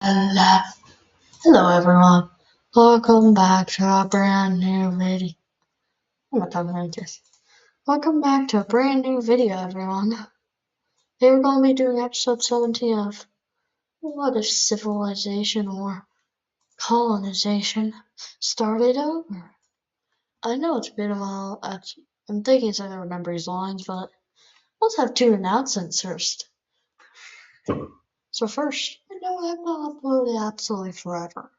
Hello, hello everyone. Welcome back to a brand new video. I'm not talking like this. Welcome back to a brand new video, everyone. Today we're going to be doing episode 17 of What if Civilization or Colonization Started Over? I know it's been a while. I'm thinking so I can remember these lines, but let's have two announcements first. So first, I know I have not uploaded absolutely forever.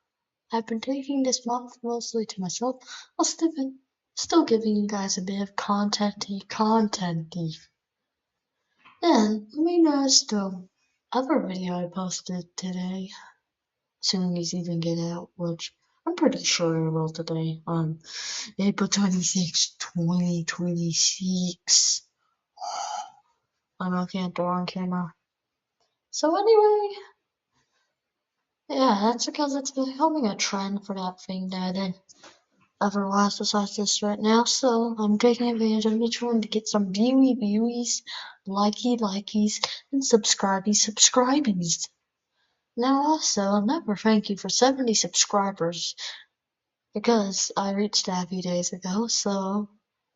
I've been taking this month mostly to myself, while still giving you guys a bit of contenty. Then, let me notice the other video I posted today, assuming these even get out, which I'm pretty sure it will today, on April 26, 2026. I'm looking at the wrong camera. So anyway, yeah, that's because it's becoming a trend for that thing that I did otherwise besides this right now, so I'm taking advantage of each one to get some viewies, likeies, and subscribies. Now also, another thank you for 70 subscribers, because I reached that a few days ago, so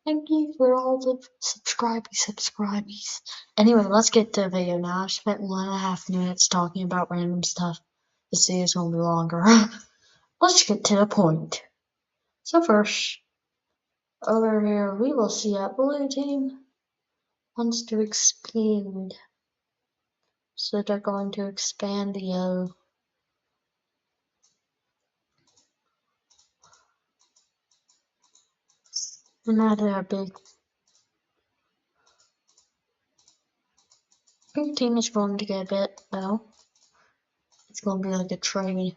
thank you for all the subscribies. Anyway, let's get to the video now. I've spent 1.5 minutes talking about random stuff. This video's gonna be longer. Let's get to the point. So first, over here, we will see that blue team wants to expand. So they're going to expand the O. And now they're big. Pink team is going to get a bit, though. It's going to be like a trade.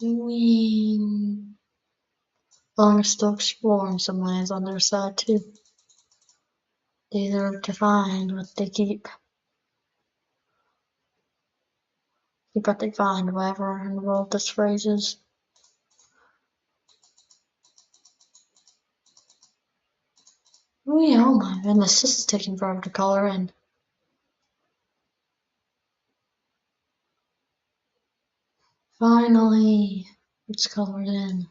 Wing. Long still exploring some lands on their side, too. They deserve to find what they keep. Keep what they find, whatever in the world this phrase is. Oh my goodness, this is taking forever to color in. Finally, it's colored in.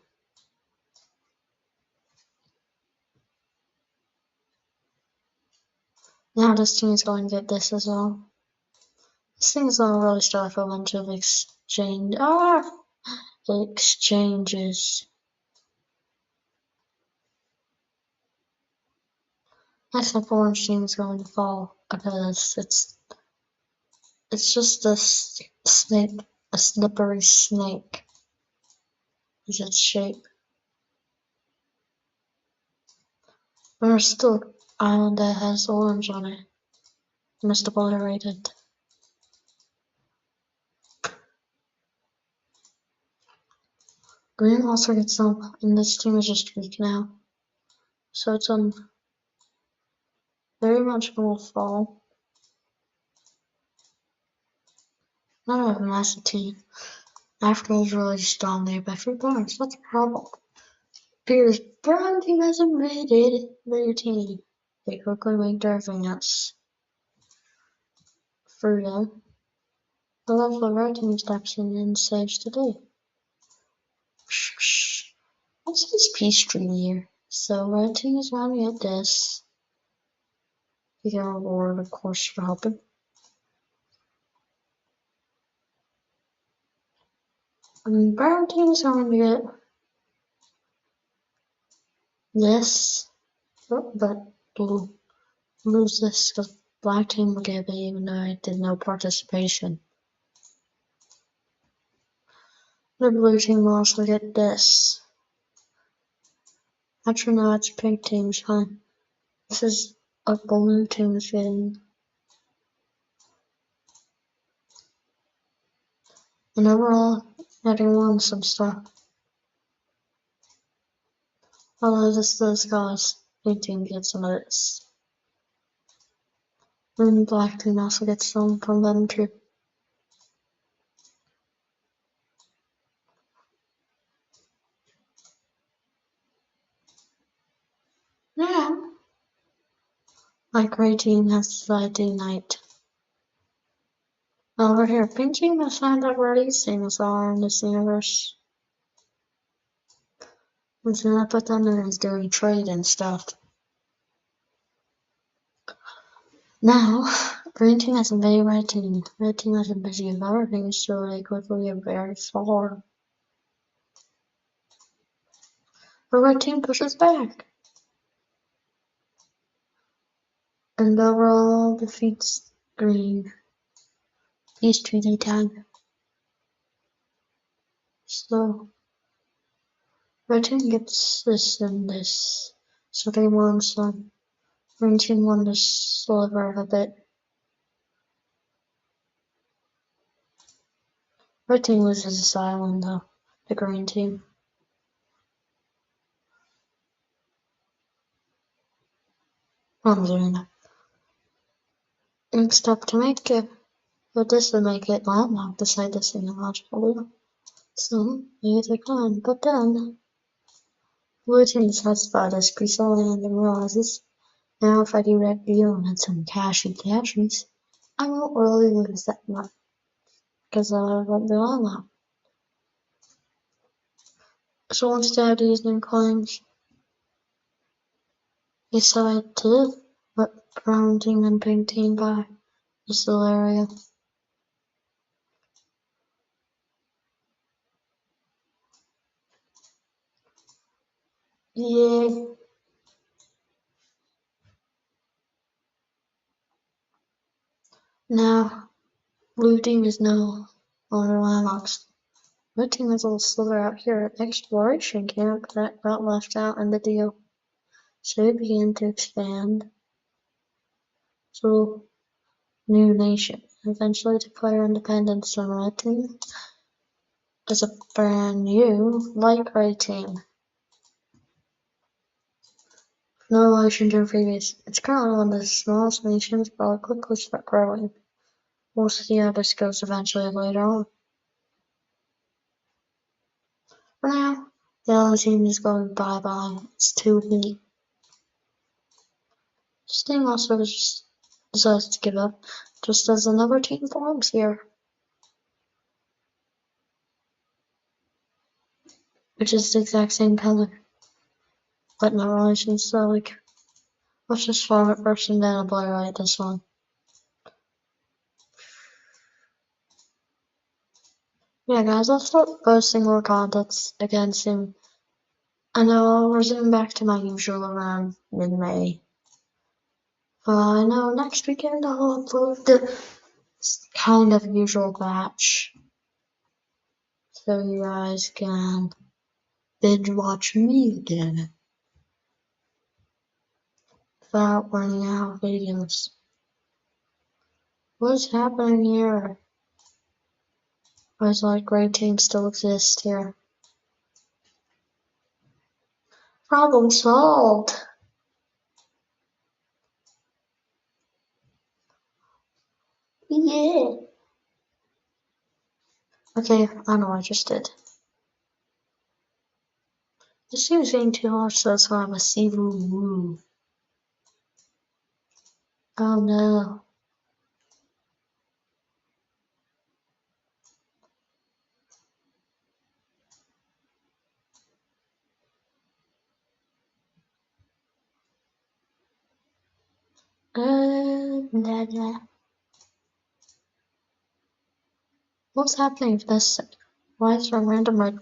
Now this team is going to get this as well. This thing is going to really start with a bunch of exchanges. I think orange team is going to fall because it's just a snake, a slippery snake is its shape. There's still an island that has orange on it. Must have obliterated. Green also gets some, and this team is just weak now. So it's very much will fall. Not a massive team. Africa is really strong there by 3 points. That's a problem. Pierce brown team has invaded their team. They quickly make their advance. For them. The level of red team steps in and saves the day. What's this peace tree here? So red team is going to get this. You get a reward, of course, for helping. And brown team is going to get this, but blue lose this because black team will get it even though I did no participation. The blue team will also get this. Actually, no, it's pink team's fine. This is a blue team's getting. And overall, getting won some stuff. Although this does cause pink team to get some of this. And black team also gets some from them too. Now, my gray team has decided to unite. Over here, pink team has found out where these things are in this universe. What's up with them and is doing trade and stuff. Now, green team has invaded red team. Red team has been busy with other things, so they quickly get very far. The red team pushes back. And overall defeats green. These two they tag. So red team gets this and this. So they won some. Green team won this sliver of a bit. Red team loses this island though. The green team. I'm doing that. Next up to make it. But this would make it landlocked beside this technological wheel. So they decline. But then blue team decides to buy this piece of land and realizes now if I do that deal and had some cashies, I won't really lose that much. Because I won't be landlocked. So instead of these new claims, decide to let brown team and pink team buy this little area. Yeah. Now, blue team is no longer landlocked. Red team has a little sliver out here at exploration camp that got left out in the deal. So they began to expand to a new nation, eventually declare independence from red team as a brand new light gray team. No relation to previous. It's currently one of the smallest nations, but will quickly start growing. We'll see how this goes eventually later on. For now, the other team is going bye-bye. It's too late. Sting also decides to give up, just as another team forms here. Which is the exact same color. But no relation, so like, let's just form it first and then obliterate this one. Yeah guys, I'll start posting more content again soon. I know I'll resume back to my usual around mid-May. I know next weekend I'll upload the kind of usual batch. So you guys can binge watch me again. Without running out of videos. What's happening here? Where's like gray team still exist here? Problem solved. Yeah. Okay, I know what I just did. This seems getting too harsh, so that's why I'm a Sivu Woo. Oh no. Nah. What's happening with this? Why is there a random like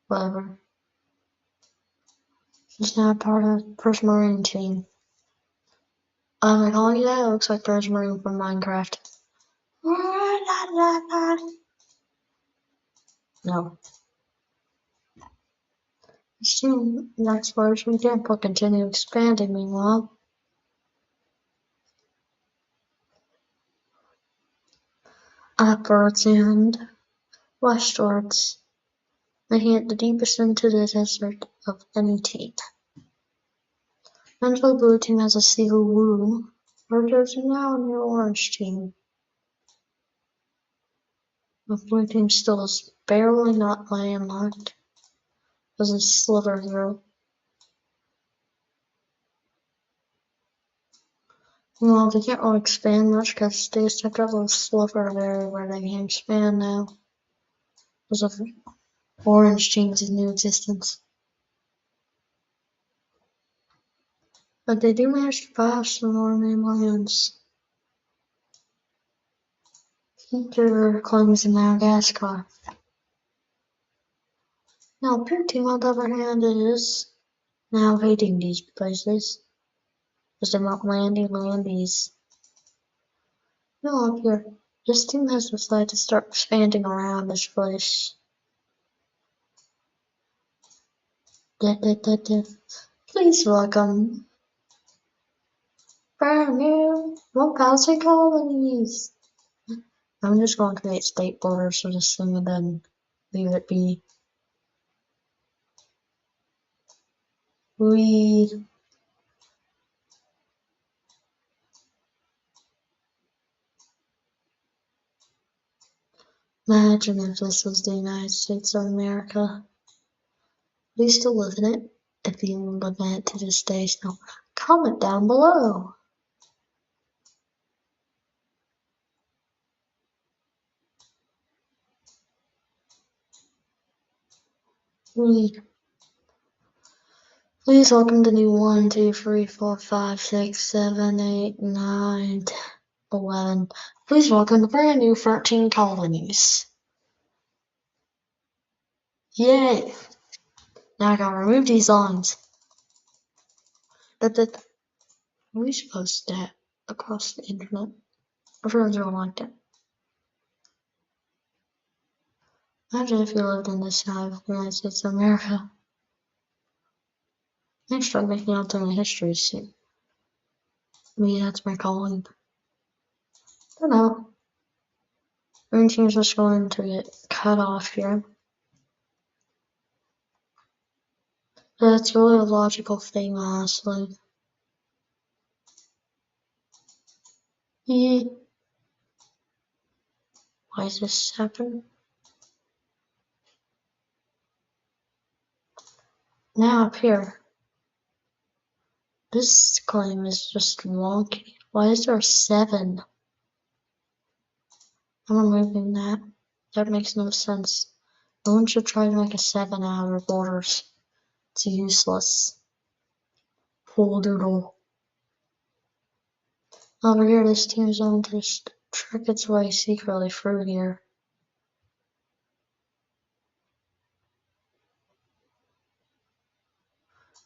whatever. He's now part of the First Marine team. I'm like, oh yeah, it looks like First Marine from Minecraft. No. Soon, the exploration camp will continue expanding meanwhile. Upwards and westwards, making it the deepest into the desert of any team. Until blue team has a Seal Woo, there's now a new orange team. The blue team still is barely not landlocked as a sliver through. Well, they can't really expand much because they just have that little sliver there where they can expand now. There's a orange changes new existence. But they do manage to pass some more mainlands. Peter claims in Madagascar. Now, Pink Team, on the other hand, is now hating these places. Because they're not landing landies. No, up here. This team has decided to start expanding around this place. Please welcome brand new 1,000 colonies. I'm just going to create state borders for this thing and then leave it be. Imagine if this was the United States of America. We still live in it. If you live in it to this day, so comment down below. Please welcome the new 1, 2, 3, 4, 5, 6, 7, 8, 9, 11. Please welcome the brand new 13 colonies. Yay! Now I gotta remove these lines. Are we supposed to that across the internet? Everyone's gonna like that. Imagine if you lived in this side of the United States of America. I start making alternate histories soon. Maybe that's my calling. I don't know. Everything's just going to get cut off here. That's really a logical thing, honestly. Why does this happen? Now up here. This claim is just wonky. Why is there 7? I'm removing that. That makes no sense. No one should try to make a 7 out of their borders. It's useless. Full doodle. Over here, this team is going to just trick its way secretly through here.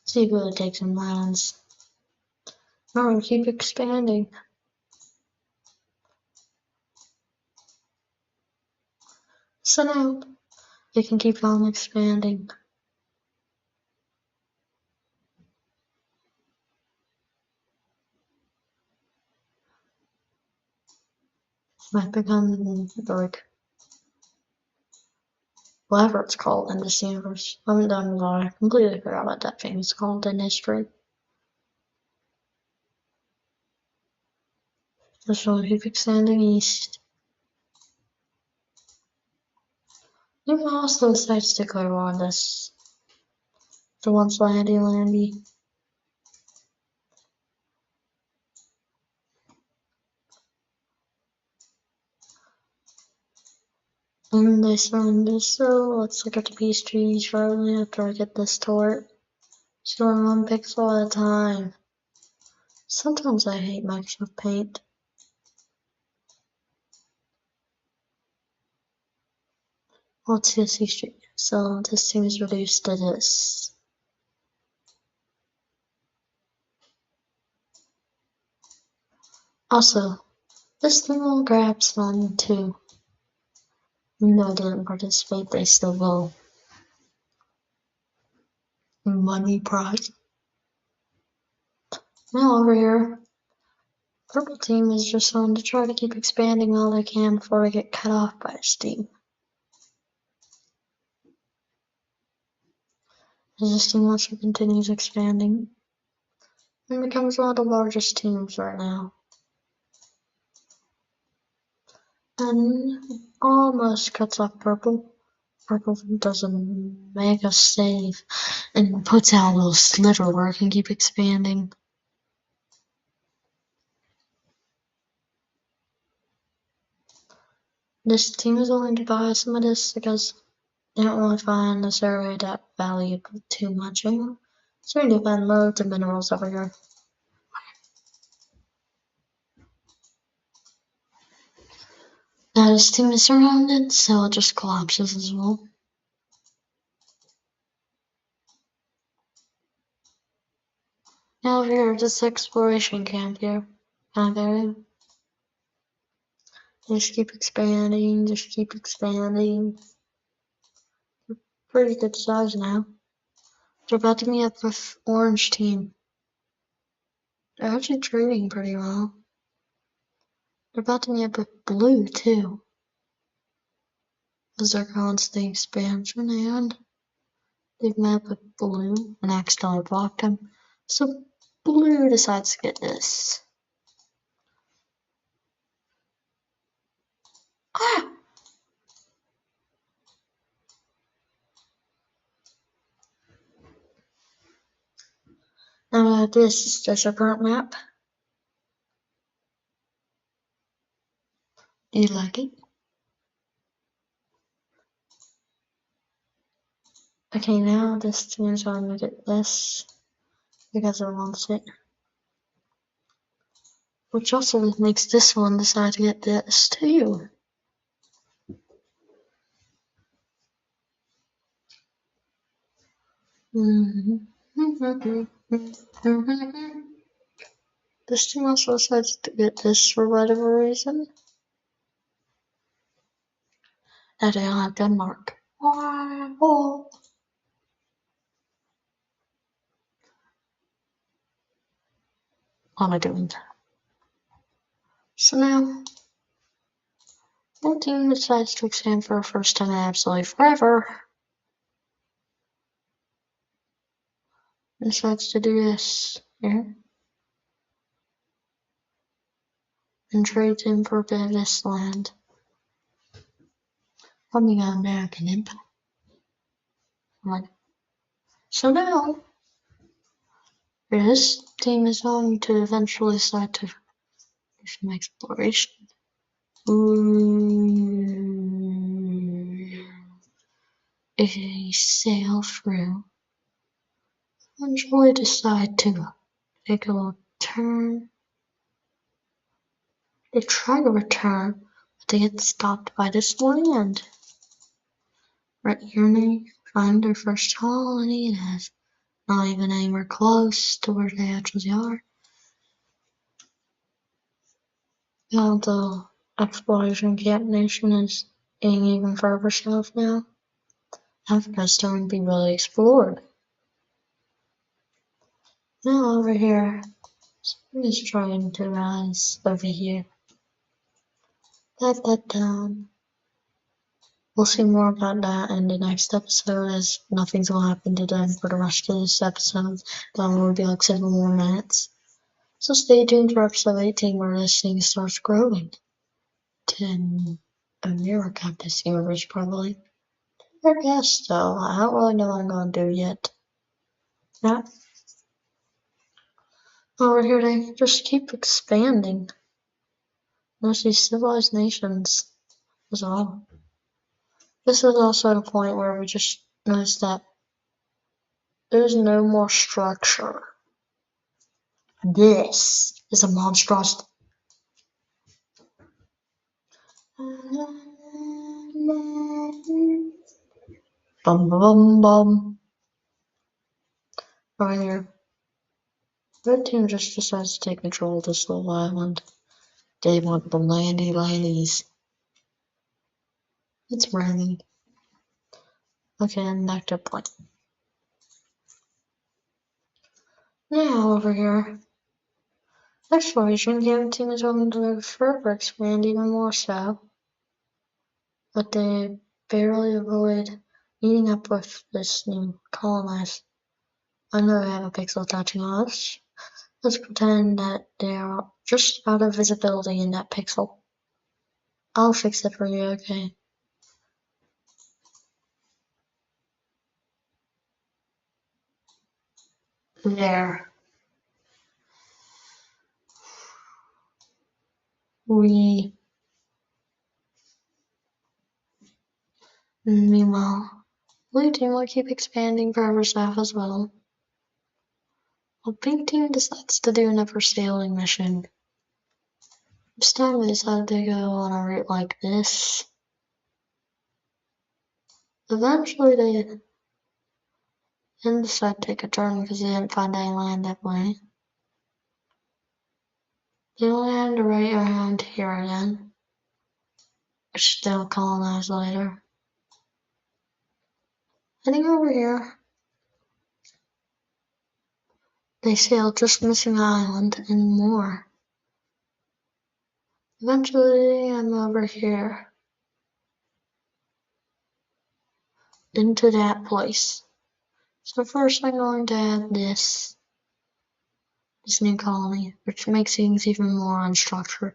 See if it really takes some lands. No, we'll keep expanding. So now, they can keep on expanding. Might become, like, whatever it's called in this universe. I haven't done a lot. I completely forgot what that thing is called in history. Just want to keep expanding east. You also decides to declare war on this. The once landy. And they surrender, so let's look at the peace treaty shortly after I get this tort. Just going 1 pixel at a time. Sometimes I hate Microsoft Paint. Let's see the street. So this team is reduced to this. Also, this thing will grab some too. Even though I didn't participate, they still will. Money prize. Now over here, purple team is just going to try to keep expanding all they can before they get cut off by this team. This team also continues expanding and becomes one of the largest teams right now. And almost cuts off purple. Purple does a mega save and puts out a little sliver where it can keep expanding. This team is willing to buy some of this because they don't really find this area that valuable too much anymore. So we find loads of minerals over here. Now this team is surrounded, so it just collapses as well. Now over here, this exploration camp here, kind of area. Just keep expanding, just keep expanding. Pretty good size now. They're about to meet up with orange team. They're actually trading pretty well. They're about to meet up with blue too. As they're constantly expansion and they've met up with blue and accidentally blocked him. So blue decides to get this. Ah! Now this is just a current map. Do you like it? Okay, now this team is going to get this because it wants it. Which also makes this one decide to get this too. This team also decides to get this for whatever reason. And I have Denmark. Wow. Oh my god. So now, one team decides to expand for the first time in absolutely forever. Decides to do this here. And trades in for a bit of this land. Coming on American Empire. Like, so now, this team is going to eventually decide to do some exploration. If they sail through, eventually decide to take a little turn. They try to return, but they get stopped by this land. Right here they find their first colony that's not even anywhere close to where they actually are. Now the exploration camp nation is getting even further south now. Africa's starting to be really explored. Now over here, spring is trying to rise over here. That down. We'll see more about that in the next episode, as nothing's gonna happen to them for the rest of this episode. That will be like 7 more minutes. So stay tuned for episode 18 where this thing starts growing to a mirror this universe probably. I guess so. I don't really know what I'm gonna do yet. Yeah. Over here they just keep expanding. There's these civilized nations as well. This is also the point where we just notice that there's no more structure. This is a monstrosity. Bum bum bum. Right here. Red team just decides to take control of this little island. They want the landies. It's raining. Okay, I'm back to point. Now over here. Exploration camp team is going to further expand even more so. But they barely avoid meeting up with this new colonized. I know they have a pixel touching us. Let's pretend that they are just out of visibility in that pixel. I'll fix it for you, okay? There. We Meanwhile, blue team will keep expanding forever staff as well. While pink team decides to do another sailing mission. This time they decided to go on a route like this. Eventually they didn't decide to take a turn because they didn't find any land that way. They land right around here again, which they'll colonize later. Heading over here, they sail just missing an island and more. Eventually I'm over here into that place. So first I'm going to add this new colony, which makes things even more unstructured.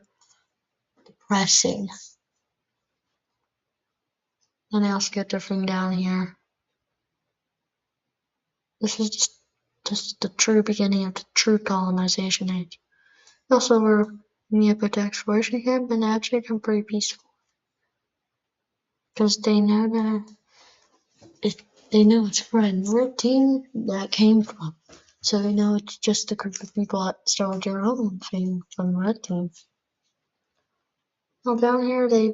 Depressing. Then I also get the thing down here. This is just the true beginning of the true colonization age. Also, we're near the exploration camp and actually become pretty peaceful. Because they know that they know it's where the red team that came from. So they know it's just a group of people that started their own thing from the red team. Well, down here they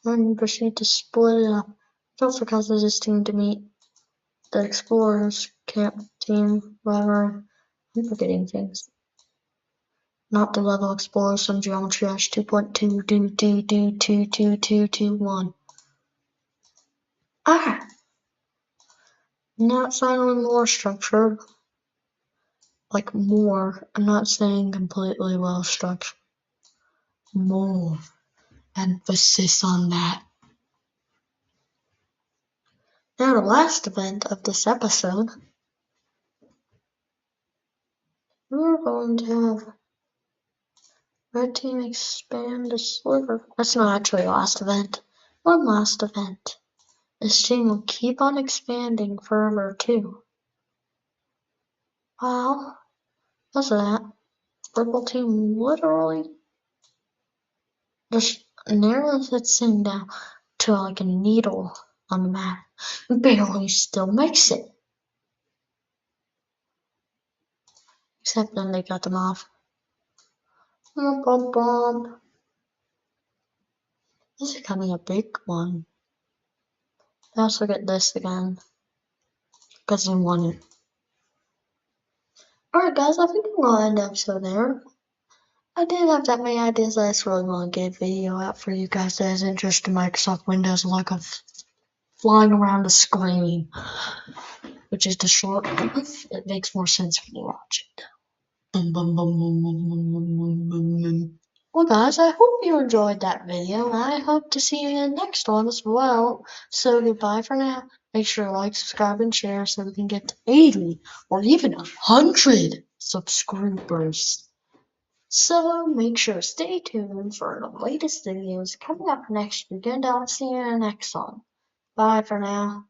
then proceed to split it up. It's also causes this team to meet the explorers camp team, whatever. I'm forgetting things. Not the level explorers, some geometry dash 2.2 do 2222221. Ah! Not finally more structured. Like more. I'm not saying completely well structured. More. Emphasis on that. Now the last event of this episode. We're going to have red team expand the sliver. That's not actually the last event. One last event. This team will keep on expanding forever too. Wow. Because of that, purple team literally just narrows its thing down to like a needle on the map. Barely still makes it. Except then they got them off. This is becoming a big one. I also get this again. Because they won it. Alright guys, I think we'll end the episode there. I didn't have that many ideas. I just really want to get a video out for you guys that is interested in Microsoft Windows, like of flying around the screen, which is the short. It makes more sense when you watch it. Well guys, I hope you enjoyed that video, and I hope to see you in the next one as well. So goodbye for now. Make sure to like, subscribe, and share so we can get to 80 or even 100 subscribers. So make sure to stay tuned for the latest videos coming up next weekend. I'll see you in the next one. Bye for now.